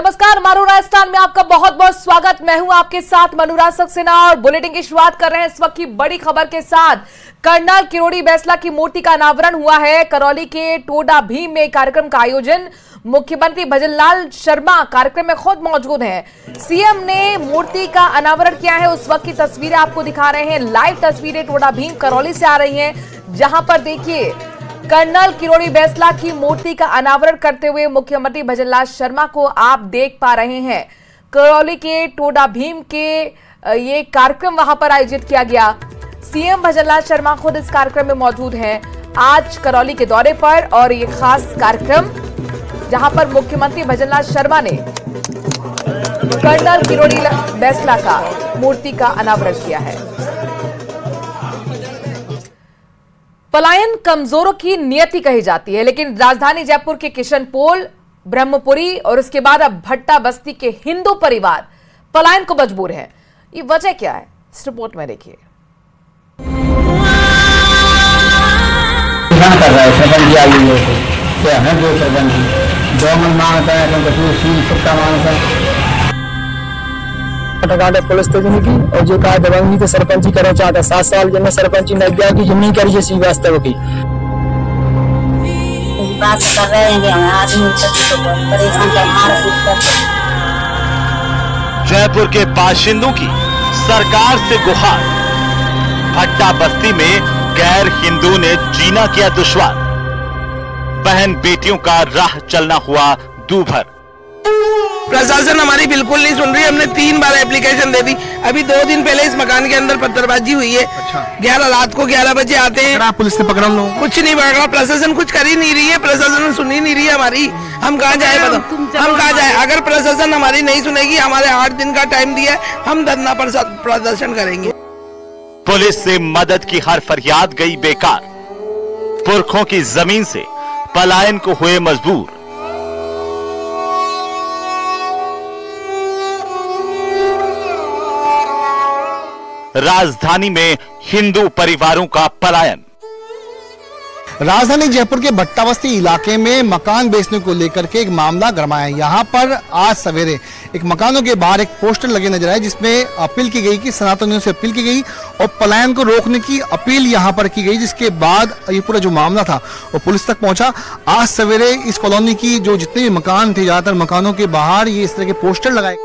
नमस्कार, मारू राजस्थान में आपका बहुत बहुत स्वागत। मैं हूं आपके साथ मनोराज सक्सेना और बुलेटिन की शुरुआत कर रहे हैं इस वक्त की बड़ी खबर के साथ। कर्नल किरोड़ी बैसला की मूर्ति का अनावरण हुआ है। करौली के टोडा भीम में कार्यक्रम का आयोजन, मुख्यमंत्री भजनलाल शर्मा कार्यक्रम में खुद मौजूद हैं। सीएम ने मूर्ति का अनावरण किया है। उस वक्त की तस्वीरें आपको दिखा रहे हैं। लाइव तस्वीरें टोडा भीम करौली से आ रही हैं, जहां पर देखिए कर्नल किरोड़ी बैसला की मूर्ति का अनावरण करते हुए मुख्यमंत्री भजनलाल शर्मा को आप देख पा रहे हैं। करौली के टोडा भीम के ये कार्यक्रम वहां पर आयोजित किया गया। सीएम भजनलाल शर्मा खुद इस कार्यक्रम में मौजूद हैं आज करौली के दौरे पर, और ये खास कार्यक्रम जहां पर मुख्यमंत्री भजनलाल शर्मा ने कर्नल किरोड़ी बैसला का मूर्ति का अनावरण किया है। पलायन कमजोरों की नियति कही जाती है, लेकिन राजधानी जयपुर के किशनपोल, ब्रह्मपुरी और उसके बाद अब भट्टा बस्ती के हिंदू परिवार पलायन को मजबूर है। ये वजह क्या है, इस रिपोर्ट में देखिए। कर रहा है सरपंच जो मन मांगता है पुलिस स्टेशन की और जो कहा दबंगी तो सरपंची करना चाहता। 7 साल जब सरपंची न गया की जमीन करी जैसी वास्तव की बात कर रहे हैं कि हमें आदमी परेशान कर मार-पीट करते। जयपुर के बाशिंदों की सरकार से गुहार। भट्टा बस्ती में गैर हिंदू ने जीना किया दुश्वार। बहन बेटियों का राह चलना हुआ दूभर। प्रशासन हमारी बिल्कुल नहीं सुन रही। हमने 3 बार एप्लीकेशन दे दी। अभी 2 दिन पहले इस मकान के अंदर पत्थरबाजी हुई है। 11 रात को 11 बजे आते हैं। पुलिस ने पकड़ा लो, कुछ नहीं पकड़ा। प्रशासन कुछ कर ही नहीं रही है। प्रशासन सुन ही नहीं रही है हमारी। हम कहाँ जाए बताओ, हम कहाँ जाए? अगर प्रशासन हमारी नहीं सुनेगी, हमारे 8 दिन का टाइम दिया है, हम धरना प्रदर्शन करेंगे। पुलिस से मदद की हर फरियाद गई बेकार। पुरखों की जमीन से पलायन को हुए मजबूर। राजधानी में हिंदू परिवारों का पलायन। राजधानी जयपुर के भट्टा बस्ती इलाके में मकान बेचने को लेकर के एक मामला गरमाया। यहाँ पर आज सवेरे एक मकानों के बाहर एक पोस्टर लगे नजर आए, जिसमें अपील की गई कि सनातनियों से अपील की गई और पलायन को रोकने की अपील यहाँ पर की गई, जिसके बाद ये पूरा जो मामला था वो पुलिस तक पहुंचा। आज सवेरे इस कॉलोनी की जो जितने भी मकान थे, ज्यादातर मकानों के बाहर ये इस तरह के पोस्टर लगाए।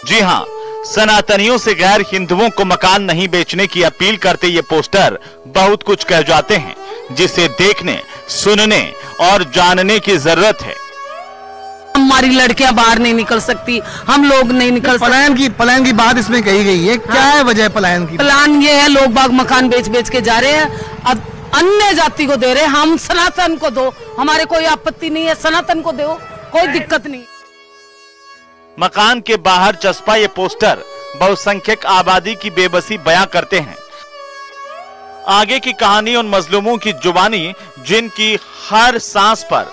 जी हां, सनातनियों से गैर हिंदुओं को मकान नहीं बेचने की अपील करते ये पोस्टर बहुत कुछ कह जाते हैं, जिसे देखने, सुनने और जानने की जरूरत है। हमारी लड़कियां बाहर नहीं निकल सकती, हम लोग नहीं निकल सकते। पलायन की बात इसमें कही गई है। क्या है वजह पलायन की? प्लान ये है, लोग बाग मकान बेच बेच के जा रहे हैं, अब अन्य जाति को दे रहे हैं। हम सनातन को दो, हमारे कोई आपत्ति नहीं है, सनातन को दो, कोई दिक्कत नहीं। मकान के बाहर चस्पा ये पोस्टर बहुसंख्यक आबादी की बेबसी बयां करते हैं। आगे की कहानी उन मजलूमों की जुबानी जिनकी हर सांस पर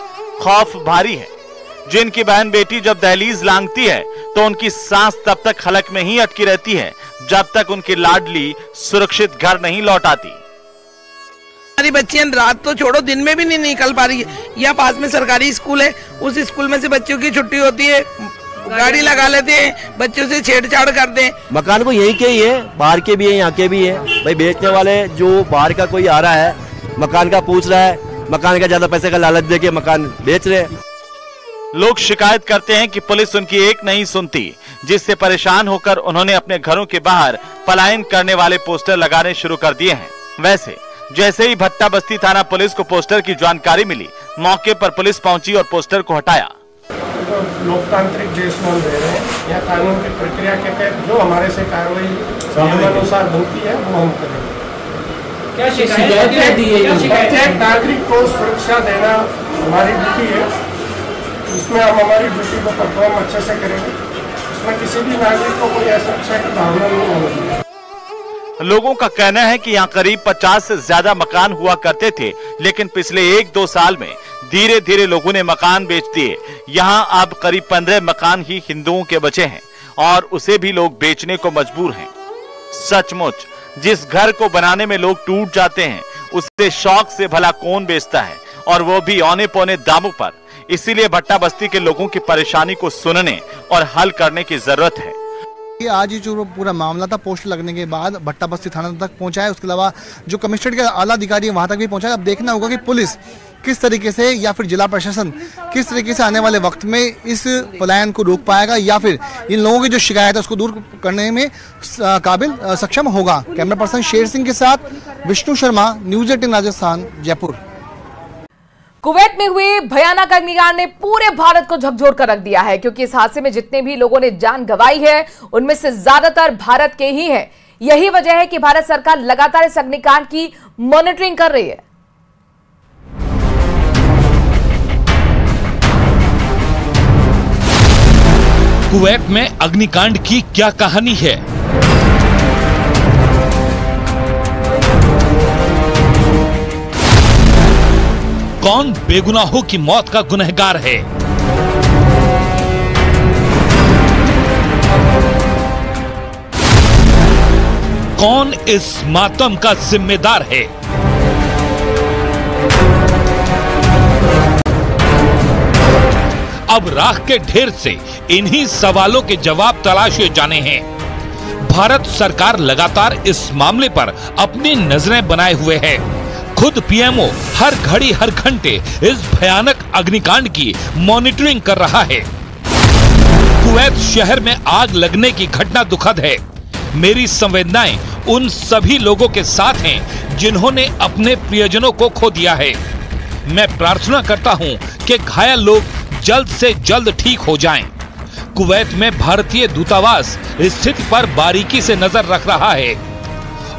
खौफ भारी है, जिनकी बहन बेटी जब दहलीज लांघती है तो उनकी सांस तब तक हलक में ही अटकी रहती है जब तक उनकी लाडली सुरक्षित घर नहीं लौट आती। हमारी बच्चियां रात तो छोड़ो, दिन में भी नहीं निकल पा रही है। यहाँ पास में सरकारी स्कूल है, उस स्कूल में से बच्चों की छुट्टी होती है, गाड़ी लगा लेते हैं, बच्चों से छेड़छाड़ करते हैं। मकान को यही के ही है, बाहर के भी है, यहाँ के भी है। भाई बेचने वाले जो बाहर का कोई आ रहा है, मकान का पूछ रहा है, मकान का ज्यादा पैसे का लालच देके मकान बेच रहे हैं। लोग शिकायत करते हैं कि पुलिस उनकी एक नहीं सुनती, जिससे परेशान होकर उन्होंने अपने घरों के बाहर पलायन करने वाले पोस्टर लगाने शुरू कर दिए हैं। वैसे जैसे ही भट्टा बस्ती थाना पुलिस को पोस्टर की जानकारी मिली, मौके पर पुलिस पहुंची और पोस्टर को हटाया। लोकतांत्रिक देश में रह रहे हैं, या कानून की प्रक्रिया के तहत जो हमारे से कार्रवाई अनुसार बनती है वो हम करेंगे। क्या शिकायत दी है? प्रत्येक नागरिक को सुरक्षा देना हमारी ड्यूटी है। इसमें हम हमारी ड्यूटी को परफॉर्म अच्छे से करेंगे। इसमें किसी भी नागरिक को कोई असुरक्षा की भावना नहीं होगी। लोगों का कहना है कि यहाँ करीब 50 से ज्यादा मकान हुआ करते थे, लेकिन पिछले 1-2 साल में धीरे धीरे लोगों ने मकान बेच दिए। यहाँ अब करीब 15 मकान ही हिंदुओं के बचे हैं और उसे भी लोग बेचने को मजबूर हैं। सचमुच जिस घर को बनाने में लोग टूट जाते हैं, उसे शौक से भला कौन बेचता है, और वो भी औने पौने दामों पर। इसीलिए भट्टा बस्ती के लोगों की परेशानी को सुनने और हल करने की जरूरत है। आज ही जो पूरा मामला था पोस्टर लगने के बाद भट्टा बस्ती थाना तक पहुंचा है, उसके अलावा जो कमिश्नरेट के आला अधिकारी वहां तक भी पहुंचा है। अब देखना होगा कि पुलिस किस तरीके से या फिर जिला प्रशासन किस तरीके से आने वाले वक्त में इस पलायन को रोक पाएगा या फिर इन लोगों की जो शिकायत है उसको दूर करने में काबिल सक्षम होगा। कैमरा पर्सन शेर सिंह के साथ विष्णु शर्मा, न्यूज़ 18 राजस्थान, जयपुर। कुवैत में हुए भयानक अग्निकांड ने पूरे भारत को झकझोर कर रख दिया है, क्योंकि इस हादसे में जितने भी लोगों ने जान गंवाई है उनमें से ज्यादातर भारत के ही हैं। यही वजह है कि भारत सरकार लगातार इस अग्निकांड की मॉनिटरिंग कर रही है। कुवैत में अग्निकांड की क्या कहानी है? कौन बेगुनाहों की मौत का गुनहगार है? कौन इस मातम का जिम्मेदार है? अब राख के ढेर से इन्हीं सवालों के जवाब तलाशे जाने हैं। भारत सरकार लगातार इस मामले पर अपनी नजरें बनाए हुए है। खुद पीएमओ हर घड़ी हर घंटे इस भयानक अग्निकांड की मॉनिटरिंग कर रहा है। कुवैत शहर में आग लगने की घटना दुखद है। मेरी संवेदनाएं उन सभी लोगों के साथ हैं जिन्होंने अपने प्रियजनों को खो दिया है। मैं प्रार्थना करता हूं कि घायल लोग जल्द से जल्द ठीक हो जाएं। कुवैत में भारतीय दूतावास स्थिति पर बारीकी से नजर रख रहा है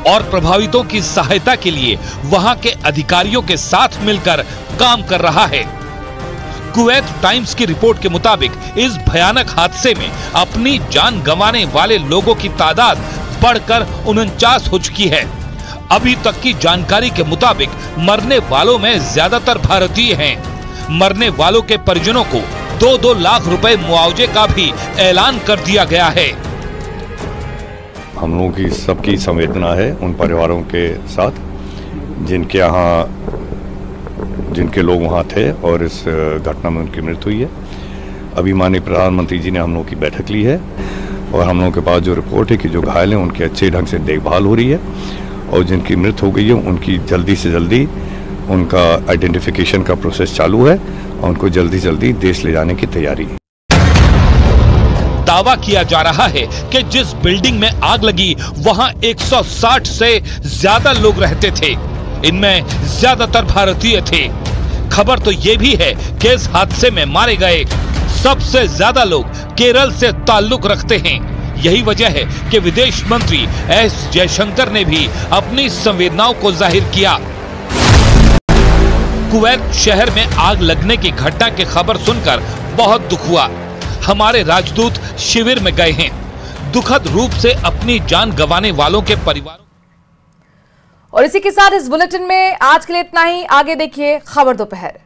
और प्रभावितों की सहायता के लिए वहां के अधिकारियों के साथ मिलकर काम कर रहा है। कुवैत टाइम्स की रिपोर्ट के मुताबिक इस भयानक हादसे में अपनी जान गंवाने वाले लोगों की तादाद बढ़कर 49 हो चुकी है। अभी तक की जानकारी के मुताबिक मरने वालों में ज्यादातर भारतीय हैं। मरने वालों के परिजनों को 2-2 लाख रुपए मुआवजे का भी ऐलान कर दिया गया है। हम लोगों की सबकी संवेदना है उन परिवारों के साथ जिनके लोग वहाँ थे और इस घटना में उनकी मृत्यु हुई है। अभी माननीय प्रधानमंत्री जी ने हम लोगों की बैठक ली है और हम लोगों के पास जो रिपोर्ट है कि जो घायल हैं उनकी अच्छे ढंग से देखभाल हो रही है और जिनकी मृत्यु हो गई है उनकी जल्दी से जल्दी उनका आइडेंटिफिकेशन का प्रोसेस चालू है और उनको जल्दी से जल्दी देश ले जाने की तैयारी है। दावा किया जा रहा है कि जिस बिल्डिंग में आग लगी वहां 160 से ज्यादा लोग रहते थे। इनमें ज्यादातर भारतीय थे। खबर तो ये भी है कि इस हादसे में मारे गए सबसे ज्यादा लोग केरल से ताल्लुक रखते हैं। यही वजह है कि विदेश मंत्री एस जयशंकर ने भी अपनी संवेदनाओं को जाहिर किया। कुवैत शहर में आग लगने की घटना की खबर सुनकर बहुत दुख हुआ। हमारे राजदूत शिविर में गए हैं। दुखद रूप से अपनी जान गंवाने वालों के परिवारों। और इसी के साथ इस बुलेटिन में आज के लिए इतना ही। आगे देखिए खबर दोपहर।